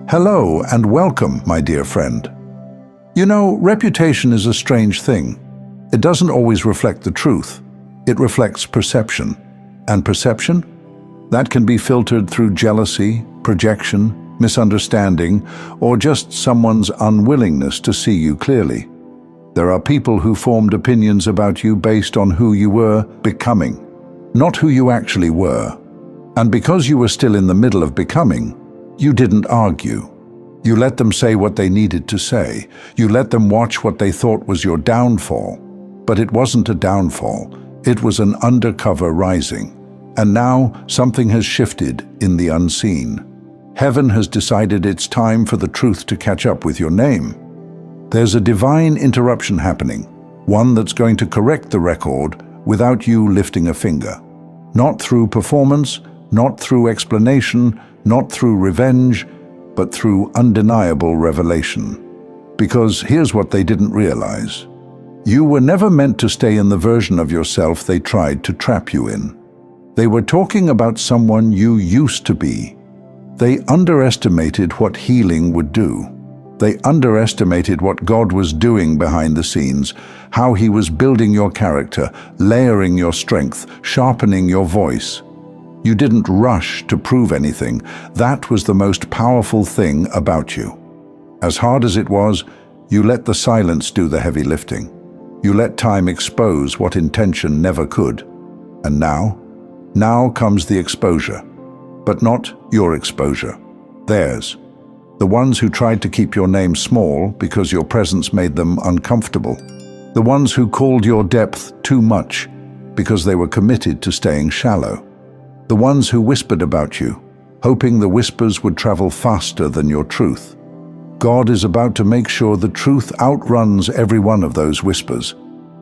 Hello and welcome, my dear friend. You know, reputation is a strange thing. It doesn't always reflect the truth. It reflects perception. And perception? That can be filtered through jealousy, projection, misunderstanding, or just someone's unwillingness to see you clearly. There are people who formed opinions about you based on who you were becoming, not who you actually were. And because you were still in the middle of becoming, you didn't argue. You let them say what they needed to say. You let them watch what they thought was your downfall. But it wasn't a downfall. It was an undercover rising. And now something has shifted in the unseen. Heaven has decided it's time for the truth to catch up with your name. There's a divine interruption happening, one that's going to correct the record without you lifting a finger. Not through performance, not through explanation, not through revenge, but through undeniable revelation. Because here's what they didn't realize. You were never meant to stay in the version of yourself they tried to trap you in. They were talking about someone you used to be. They underestimated what healing would do. They underestimated what God was doing behind the scenes, how He was building your character, layering your strength, sharpening your voice. You didn't rush to prove anything. That was the most powerful thing about you. As hard as it was, you let the silence do the heavy lifting. You let time expose what intention never could. And now comes the exposure. But not your exposure, theirs. The ones who tried to keep your name small because your presence made them uncomfortable. The ones who called your depth too much because they were committed to staying shallow. The ones who whispered about you, hoping the whispers would travel faster than your truth. God is about to make sure the truth outruns every one of those whispers.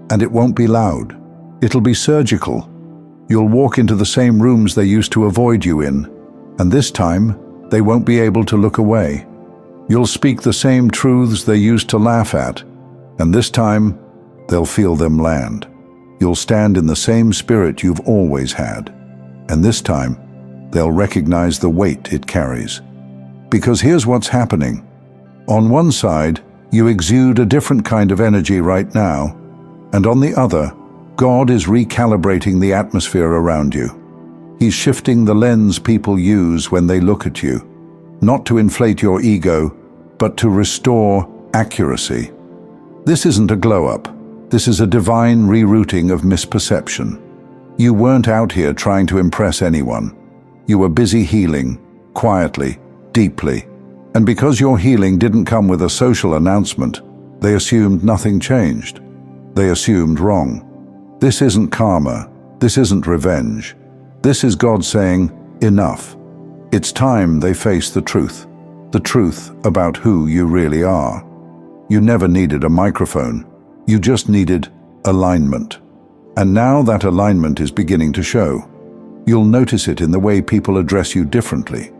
And it won't be loud. It'll be surgical. You'll walk into the same rooms they used to avoid you in, and this time, they won't be able to look away. You'll speak the same truths they used to laugh at, and this time, they'll feel them land. You'll stand in the same spirit you've always had. And this time, they'll recognize the weight it carries. Because here's what's happening. On one side, you exude a different kind of energy right now, and on the other, God is recalibrating the atmosphere around you. He's shifting the lens people use when they look at you, not to inflate your ego, but to restore accuracy. This isn't a glow-up. This is a divine rerouting of misperception. You weren't out here trying to impress anyone. You were busy healing, quietly, deeply. And because your healing didn't come with a social announcement, they assumed nothing changed. They assumed wrong. This isn't karma. This isn't revenge. This is God saying, enough. It's time they face the truth about who you really are. You never needed a microphone. You just needed alignment. And now that alignment is beginning to show. You'll notice it in the way people address you differently,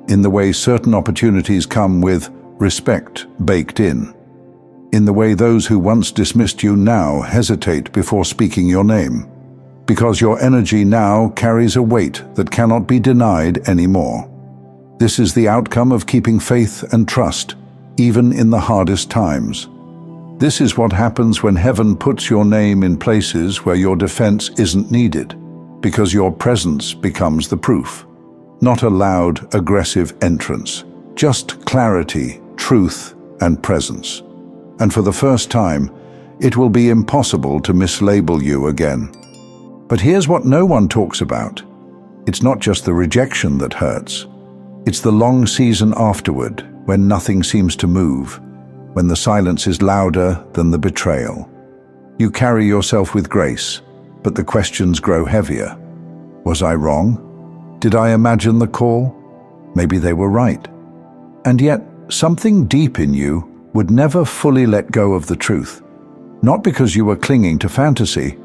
in the way certain opportunities come with respect baked in the way those who once dismissed you now hesitate before speaking your name, because your energy now carries a weight that cannot be denied anymore. This is the outcome of keeping faith and trust, even in the hardest times. This is what happens when heaven puts your name in places where your defense isn't needed, because your presence becomes the proof. Not a loud, aggressive entrance, just clarity, truth, and presence. And for the first time, it will be impossible to mislabel you again. But here's what no one talks about. It's not just the rejection that hurts. It's the long season afterward, when nothing seems to move, when the silence is louder than the betrayal. You carry yourself with grace, but the questions grow heavier. Was I wrong? Did I imagine the call? Maybe they were right. And yet, something deep in you would never fully let go of the truth. Not because you were clinging to fantasy,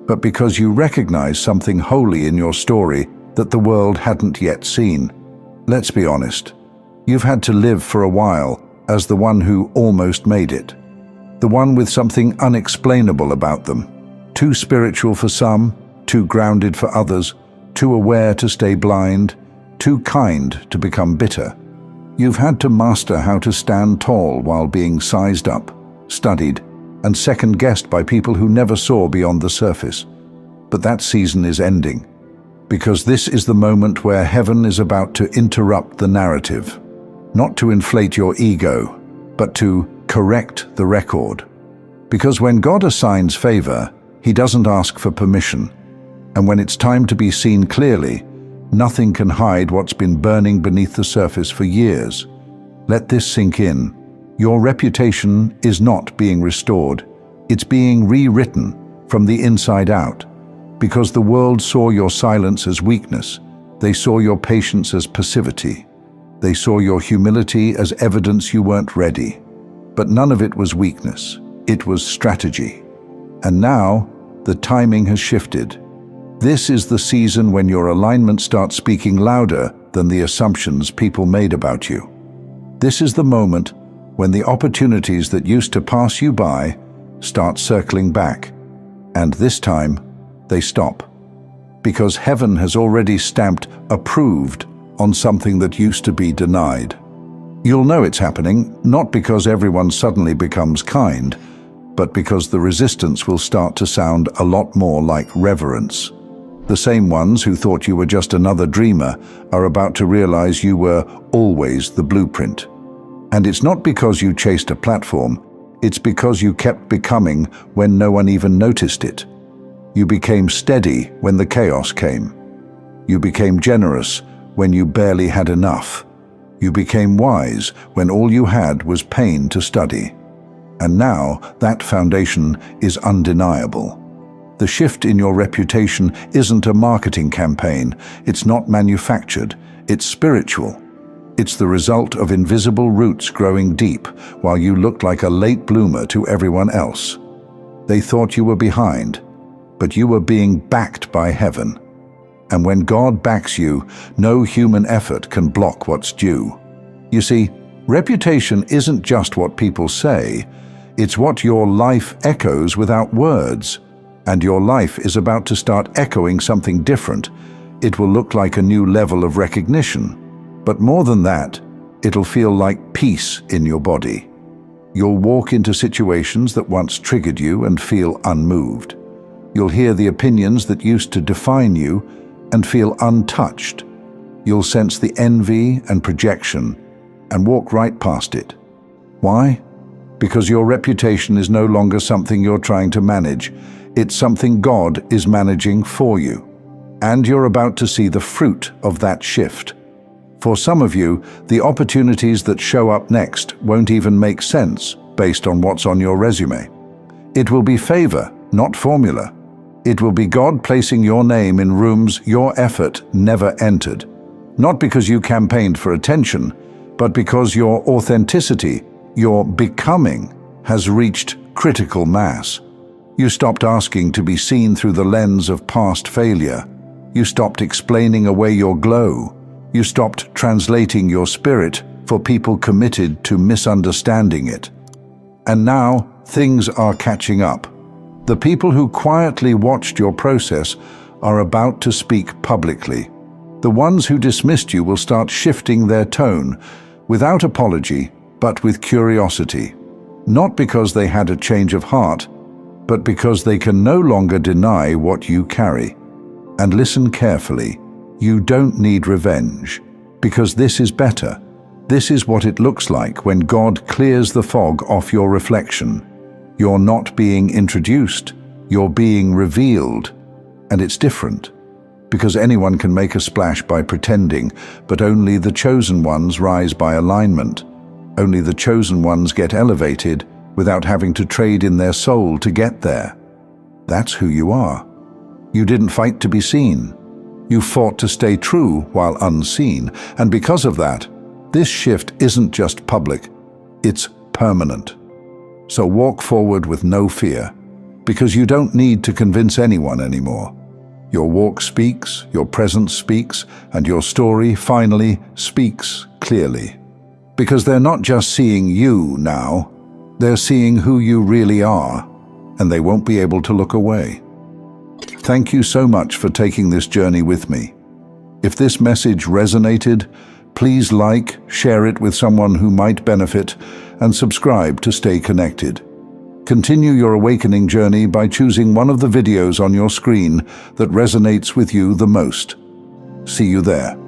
but because you recognized something holy in your story that the world hadn't yet seen. Let's be honest. You've had to live for a while as the one who almost made it. The one with something unexplainable about them. Too spiritual for some, too grounded for others, too aware to stay blind, too kind to become bitter. You've had to master how to stand tall while being sized up, studied, and second-guessed by people who never saw beyond the surface. But that season is ending, because this is the moment where heaven is about to interrupt the narrative, not to inflate your ego, but to correct the record. Because when God assigns favor, He doesn't ask for permission, and when it's time to be seen clearly, nothing can hide what's been burning beneath the surface for years. Let this sink in. Your reputation is not being restored. It's being rewritten from the inside out. Because the world saw your silence as weakness, they saw your patience as passivity. They saw your humility as evidence you weren't ready. But none of it was weakness. It was strategy. And now, the timing has shifted. This is the season when your alignment starts speaking louder than the assumptions people made about you. This is the moment when the opportunities that used to pass you by start circling back. And this time, they stop. Because heaven has already stamped approved on something that used to be denied. You'll know it's happening, not because everyone suddenly becomes kind, but because the resistance will start to sound a lot more like reverence. The same ones who thought you were just another dreamer are about to realize you were always the blueprint. And it's not because you chased a platform, it's because you kept becoming when no one even noticed it. You became steady when the chaos came. You became generous when you barely had enough. You became wise when all you had was pain to study. And now that foundation is undeniable. The shift in your reputation isn't a marketing campaign. It's not manufactured. It's spiritual. It's the result of invisible roots growing deep while you looked like a late bloomer to everyone else. They thought you were behind, but you were being backed by heaven. And when God backs you, no human effort can block what's due. You see, reputation isn't just what people say. It's what your life echoes without words. And your life is about to start echoing something different. It will look like a new level of recognition. But more than that, it'll feel like peace in your body. You'll walk into situations that once triggered you and feel unmoved. You'll hear the opinions that used to define you and feel untouched. You'll sense the envy and projection and walk right past it. Why? Because your reputation is no longer something you're trying to manage. It's something God is managing for you. And you're about to see the fruit of that shift. For some of you, the opportunities that show up next won't even make sense based on what's on your resume. It will be favor, not formula. It will be God placing your name in rooms your effort never entered. Not because you campaigned for attention, but because your authenticity, your becoming, has reached critical mass. You stopped asking to be seen through the lens of past failure. You stopped explaining away your glow. You stopped translating your spirit for people committed to misunderstanding it. And now things are catching up. The people who quietly watched your process are about to speak publicly. The ones who dismissed you will start shifting their tone, without apology, but with curiosity. Not because they had a change of heart, but because they can no longer deny what you carry. And listen carefully, you don't need revenge, because this is better. This is what it looks like when God clears the fog off your reflection. You're not being introduced, you're being revealed. And it's different, because anyone can make a splash by pretending, but only the chosen ones rise by alignment. Only the chosen ones get elevated without having to trade in their soul to get there. That's who you are. You didn't fight to be seen. You fought to stay true while unseen. And because of that, this shift isn't just public, it's permanent. So walk forward with no fear, because you don't need to convince anyone anymore. Your walk speaks, your presence speaks, and your story finally speaks clearly. Because they're not just seeing you now, they're seeing who you really are, and they won't be able to look away. Thank you so much for taking this journey with me. If this message resonated, Please like, share it with someone who might benefit, and subscribe to stay connected. Continue your awakening journey by choosing one of the videos on your screen that resonates with you the most. See you there.